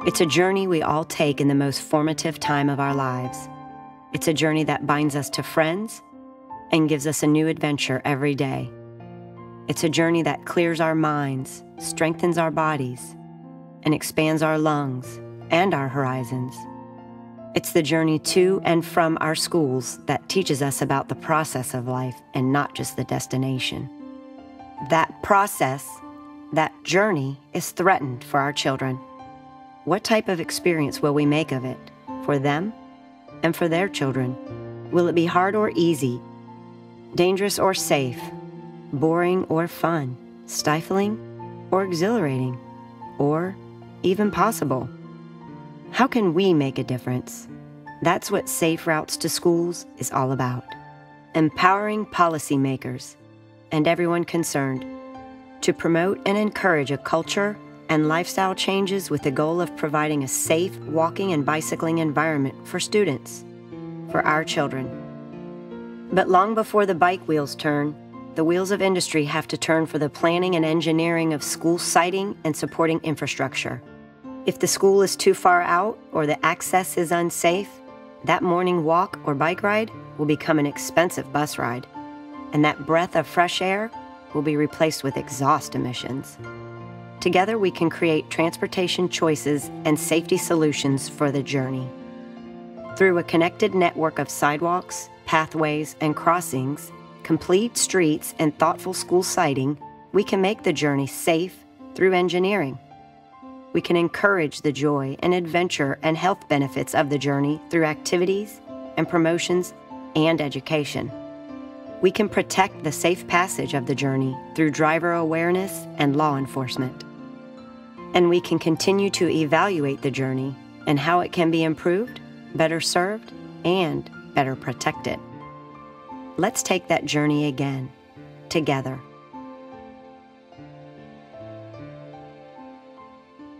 It's a journey we all take in the most formative time of our lives. It's a journey that binds us to friends and gives us a new adventure every day. It's a journey that clears our minds, strengthens our bodies, and expands our lungs and our horizons. It's the journey to and from our schools that teaches us about the process of life and not just the destination. That process, that journey, is threatened for our children. What type of experience will we make of it for them and for their children? Will it be hard or easy, dangerous or safe, boring or fun, stifling or exhilarating, or even possible? How can we make a difference? That's what Safe Routes to Schools is all about. Empowering policymakers and everyone concerned to promote and encourage a culture and lifestyle changes with the goal of providing a safe walking and bicycling environment for students, for our children. But long before the bike wheels turn, the wheels of industry have to turn for the planning and engineering of school siting and supporting infrastructure. If the school is too far out or the access is unsafe, that morning walk or bike ride will become an expensive bus ride, and that breath of fresh air will be replaced with exhaust emissions. Together, we can create transportation choices and safety solutions for the journey. Through a connected network of sidewalks, pathways, and crossings, complete streets, and thoughtful school siting, we can make the journey safe through engineering. We can encourage the joy and adventure and health benefits of the journey through activities and promotions and education. We can protect the safe passage of the journey through driver awareness and law enforcement. And we can continue to evaluate the journey and how it can be improved, better served, and better protected. Let's take that journey again, together.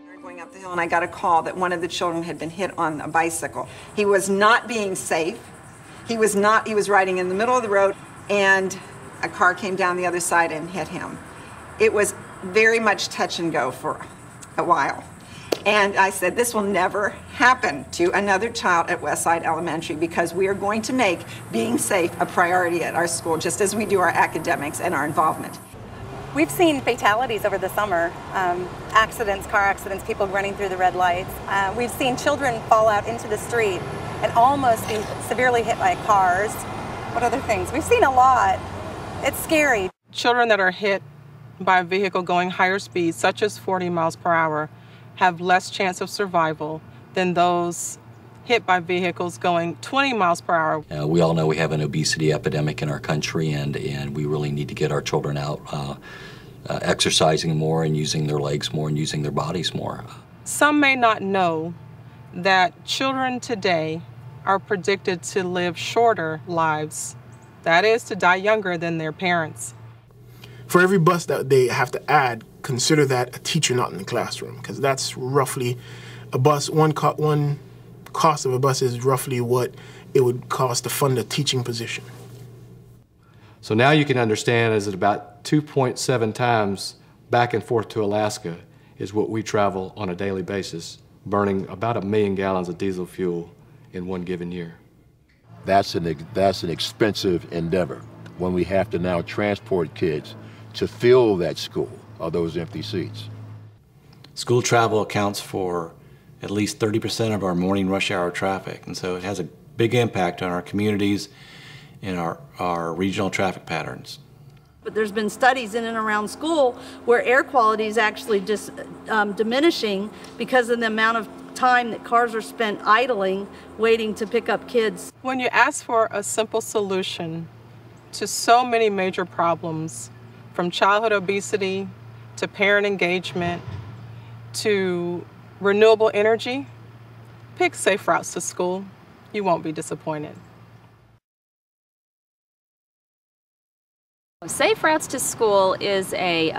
We were going up the hill and I got a call that one of the children had been hit on a bicycle. He was not being safe. He was riding in the middle of the road and a car came down the other side and hit him. It was very much touch and go for a while. And I said, this will never happen to another child at Westside Elementary because we are going to make being safe a priority at our school, just as we do our academics and our involvement. We've seen fatalities over the summer, accidents, car accidents, people running through the red lights. We've seen children fall out into the street and almost be severely hit by cars. What other things? We've seen a lot. It's scary. Children that are hit by a vehicle going higher speeds, such as 40 miles per hour, have less chance of survival than those hit by vehicles going 20 miles per hour. We all know we have an obesity epidemic in our country, and we really need to get our children out exercising more and using their legs more and using their bodies more. Some may not know that children today are predicted to live shorter lives, that is, to die younger than their parents. For every bus that they have to add, consider that a teacher not in the classroom, because that's roughly a bus. One cost of a bus is roughly what it would cost to fund a teaching position. So now you can understand is that about 2.7 times back and forth to Alaska is what we travel on a daily basis, burning about 1 million gallons of diesel fuel in one given year. That's an expensive endeavor when we have to now transport kids to fill that school or those empty seats. School travel accounts for at least 30% of our morning rush hour traffic, and so it has a big impact on our communities and our regional traffic patterns. But there's been studies in and around school where air quality is actually just diminishing because of the amount of time that cars are spent idling, waiting to pick up kids. When you ask for a simple solution to so many major problems, from childhood obesity to parent engagement to renewable energy, pick Safe Routes to School. You won't be disappointed. Safe Routes to School is a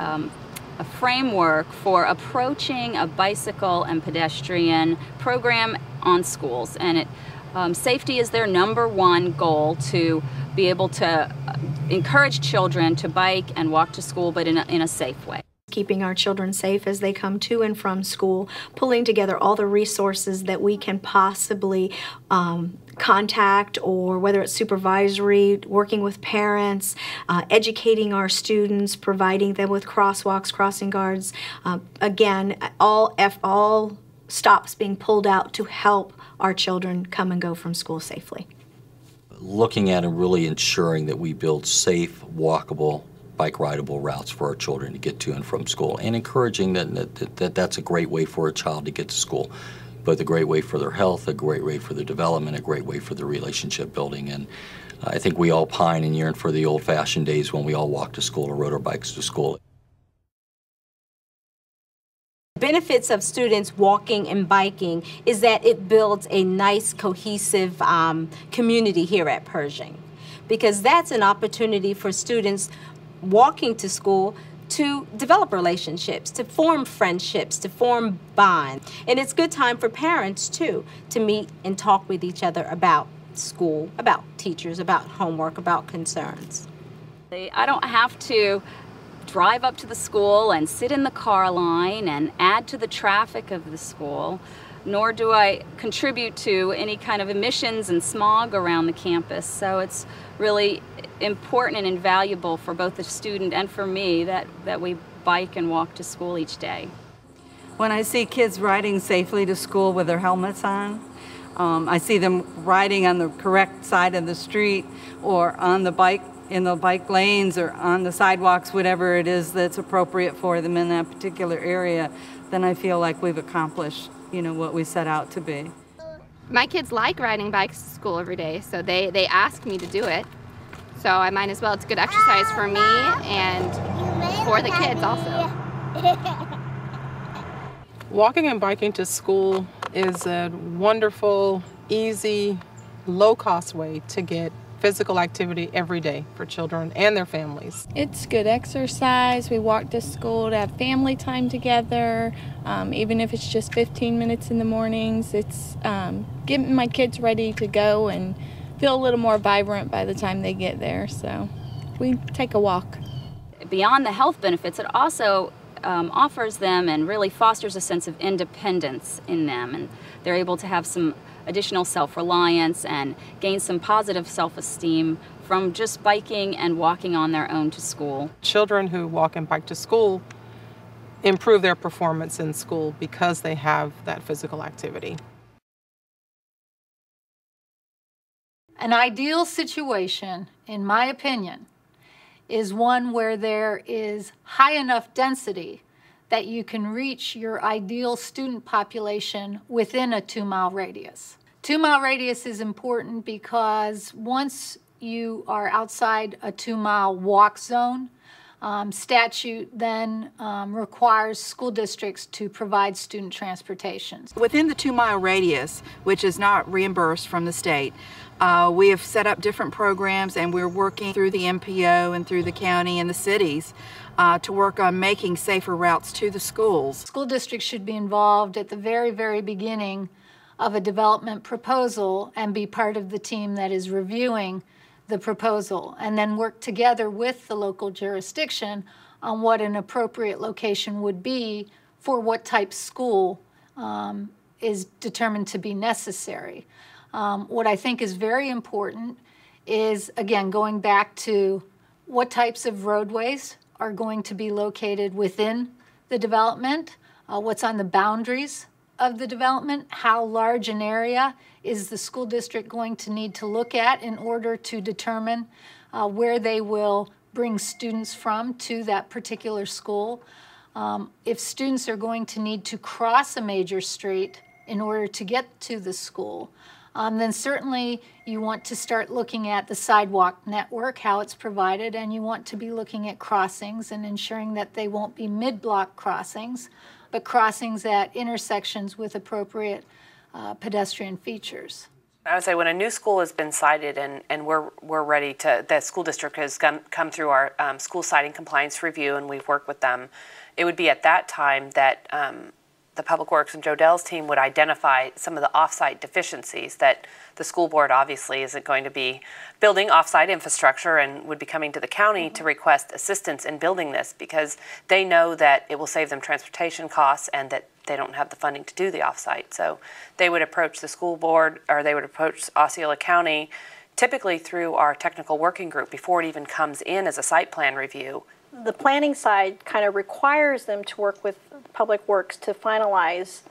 framework for approaching a bicycle and pedestrian program on schools, and safety is their #1 goal, to be able to encourage children to bike and walk to school, but in a safe way. keeping our children safe as they come to and from school, pulling together all the resources that we can possibly contact, or whether it's supervisory, working with parents, educating our students, providing them with crosswalks, crossing guards. Again, all stops being pulled out to help our children come and go from school safely. Looking at and really ensuring that we build safe, walkable, bike rideable routes for our children to get to and from school, and encouraging that's a great way for a child to get to school, both a great way for their health, a great way for their development, a great way for their relationship building. And I think we all pine and yearn for the old-fashioned days when we all walked to school or rode our bikes to school. Benefits of students walking and biking is that it builds a nice, cohesive community here at Pershing, because that's an opportunity for students walking to school to develop relationships, to form friendships, to form bonds. And it's good time for parents, too, to meet and talk with each other about school, about teachers, about homework, about concerns. I don't have to drive up to the school and sit in the car line and add to the traffic of the school, nor do I contribute to any kind of emissions and smog around the campus. So it's really important and invaluable for both the student and for me that we bike and walk to school each day. When I see kids riding safely to school with their helmets on, I see them riding on the correct side of the street or on the bike, in the bike lanes or on the sidewalks, whatever it is that's appropriate for them in that particular area, then I feel like we've accomplished, what we set out to be. My kids like riding bikes to school every day, so they ask me to do it. So I might as well. It's good exercise for me and for the kids also. Walking and biking to school is a wonderful, easy, low-cost way to get physical activity every day for children and their families. It's good exercise. We walk to school to have family time together, even if it's just 15 minutes in the mornings. It's getting my kids ready to go and feel a little more vibrant by the time they get there, so we take a walk. Beyond the health benefits, it also offers them and really fosters a sense of independence in them, and they're able to have some additional self-reliance and gain some positive self-esteem from just biking and walking on their own to school. Children who walk and bike to school improve their performance in school because they have that physical activity. An ideal situation, in my opinion, is one where there is high enough density that you can reach your ideal student population within a 2-mile radius. 2-mile radius is important because once you are outside a 2-mile walk zone, statute then requires school districts to provide student transportation. Within the 2-mile radius, which is not reimbursed from the state, we have set up different programs, and we're working through the MPO and through the county and the cities to work on making safer routes to the schools. School districts should be involved at the very, very beginning of a development proposal and be part of the team that is reviewing the proposal, and then work together with the local jurisdiction on what an appropriate location would be for what type school is determined to be necessary. What I think is very important is, again, going back to what types of roadways are going to be located within the development, what's on the boundaries of the development, how large an area is the school district going to need to look at in order to determine where they will bring students from to that particular school. If students are going to need to cross a major street in order to get to the school, then certainly you want to start looking at the sidewalk network, how it's provided, and you want to be looking at crossings and ensuring that they won't be mid-block crossings, but crossings at intersections with appropriate pedestrian features. I would say when a new school has been sited and we're ready to, the school district has come through our school siting compliance review and we've worked with them, it would be at that time that the Public Works and Joe Dell's team would identify some of the off-site deficiencies that the school board obviously isn't going to be building off-site infrastructure and would be coming to the county to request assistance in building this because they know that it will save them transportation costs and that they don't have the funding to do the off-site. So they would approach the school board or they would approach Osceola County typically through our technical working group before it even comes in as a site plan review. The planning side kind of requires them to work with Public Works to finalize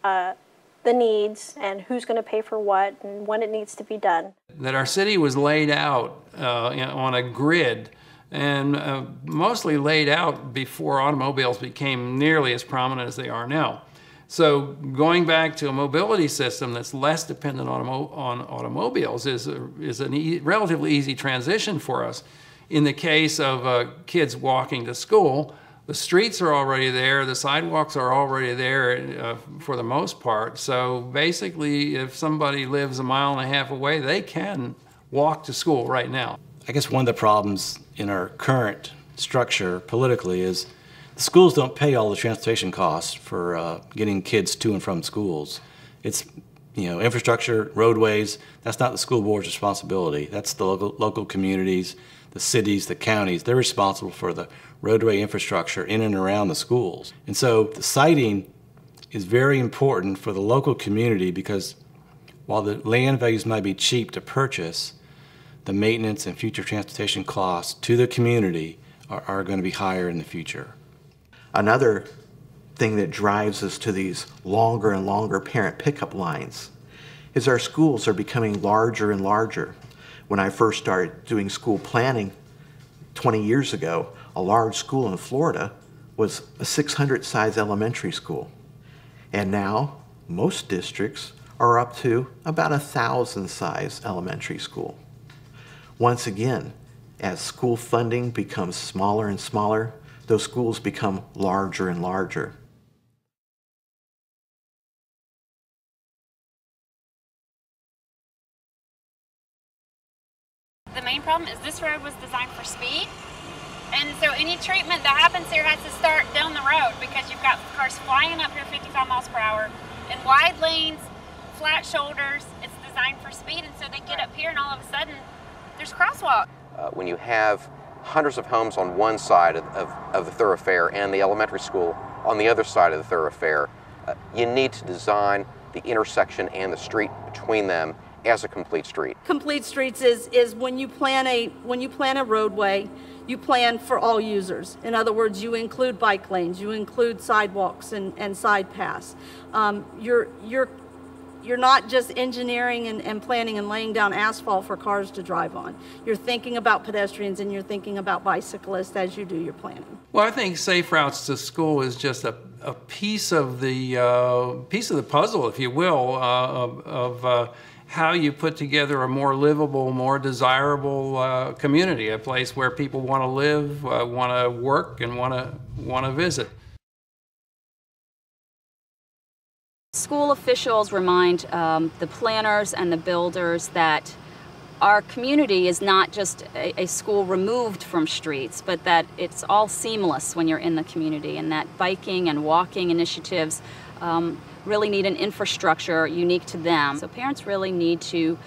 the needs and who's going to pay for what and when it needs to be done. That our city was laid out on a grid and mostly laid out before automobiles became nearly as prominent as they are now. So going back to a mobility system that's less dependent on automobiles is a relatively easy transition for us. In the case of kids walking to school, the streets are already there, the sidewalks are already there for the most part. So basically, if somebody lives 1.5 miles away, they can walk to school right now. I guess one of the problems in our current structure politically is the schools don't pay all the transportation costs for getting kids to and from schools. It's, infrastructure, roadways, that's not the school board's responsibility. That's the local communities, the cities, the counties. They're responsible for the roadway infrastructure in and around the schools. And so the siting is very important for the local community because while the land values might be cheap to purchase, the maintenance and future transportation costs to the community are going to be higher in the future. Another thing that drives us to these longer and longer parent pickup lines is our schools are becoming larger and larger. When I first started doing school planning 20 years ago, a large school in Florida was a 600 size elementary school. And now most districts are up to about 1,000 size elementary school. Once again, as school funding becomes smaller and smaller, those schools become larger and larger. The main problem is this road was designed for speed, and so any treatment that happens here has to start down the road because you've got cars flying up here 55 miles per hour in wide lanes, flat shoulders. It's designed for speed, and so they get up here and all of a sudden there's crosswalk. When you have hundreds of homes on one side of the thoroughfare and the elementary school on the other side of the thoroughfare, you need to design the intersection and the street between them as a complete street. Complete streets is when you plan a roadway, you plan for all users. In other words, you include bike lanes, you include sidewalks and side paths. You're not just engineering and planning and laying down asphalt for cars to drive on. You're thinking about pedestrians and you're thinking about bicyclists as you do your planning. Well, I think safe routes to school is just a piece of the puzzle, if you will, of how you put together a more livable, more desirable community, a place where people want to live, want to work, and want to visit. School officials remind the planners and the builders that our community is not just a school removed from streets, but that it's all seamless when you're in the community, and that biking and walking initiatives really need an infrastructure unique to them. So parents really need to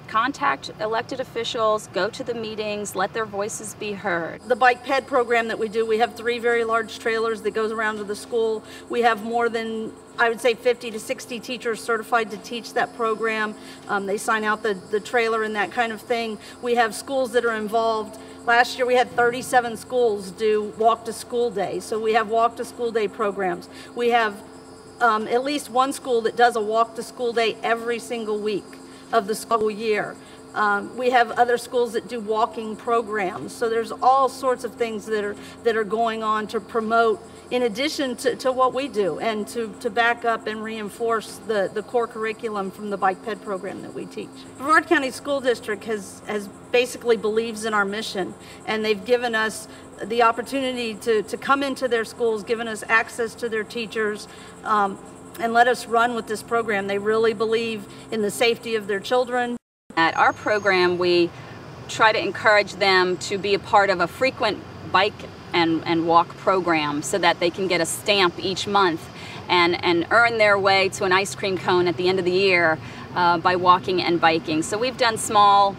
contact elected officials, go to the meetings, let their voices be heard. The bike ped program that we do, we have 3 very large trailers that goes around to the school. We have more than, I would say, 50 to 60 teachers certified to teach that program. They sign out the trailer and that kind of thing. We have schools that are involved. Last year we had 37 schools do walk to school day. So we have walk to school day programs. We have at least one school that does a walk to school day every single week of the school year. We have other schools that do walking programs. So there's all sorts of things that are going on to promote, in addition to what we do, and to back up and reinforce the core curriculum from the bike ped program that we teach. Brevard County School District has basically believes in our mission, and they've given us the opportunity to come into their schools, given us access to their teachers, and let us run with this program. They really believe in the safety of their children. At our program, we try to encourage them to be a part of a frequent bike and walk program so that they can get a stamp each month and earn their way to an ice cream cone at the end of the year by walking and biking. So we've done small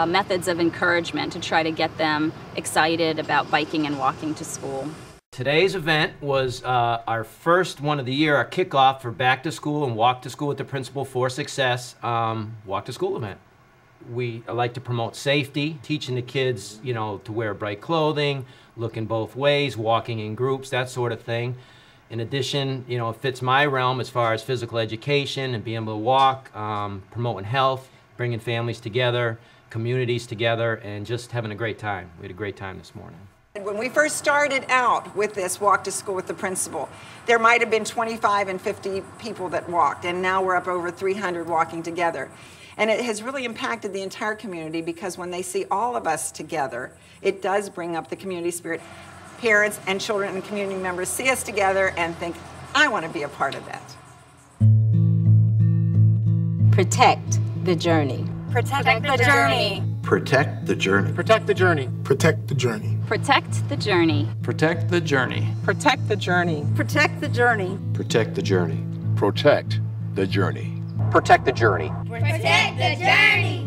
methods of encouragement to try to get them excited about biking and walking to school. Today's event was our first one of the year, our kickoff for Back to School and Walk to School with the Principal for Success Walk to School event. We like to promote safety, teaching the kids, you know, to wear bright clothing, looking both ways, walking in groups, that sort of thing. In addition, you know, it fits my realm as far as physical education and being able to walk, promoting health, bringing families together, communities together, and just having a great time. We had a great time this morning. When we first started out with this Walk to School with the Principal, there might have been 25 and 50 people that walked, and now we're up over 300 walking together. And it has really impacted the entire community because when they see all of us together, it does bring up the community spirit. Parents and children and community members see us together and think, I want to be a part of that. Protect the journey. Protect the journey. Protect the journey. Protect the journey. Protect the journey. Protect the journey. Protect the journey. Protect the journey. Protect the journey. Protect the journey. Protect the journey. Protect the journey. Protect the journey.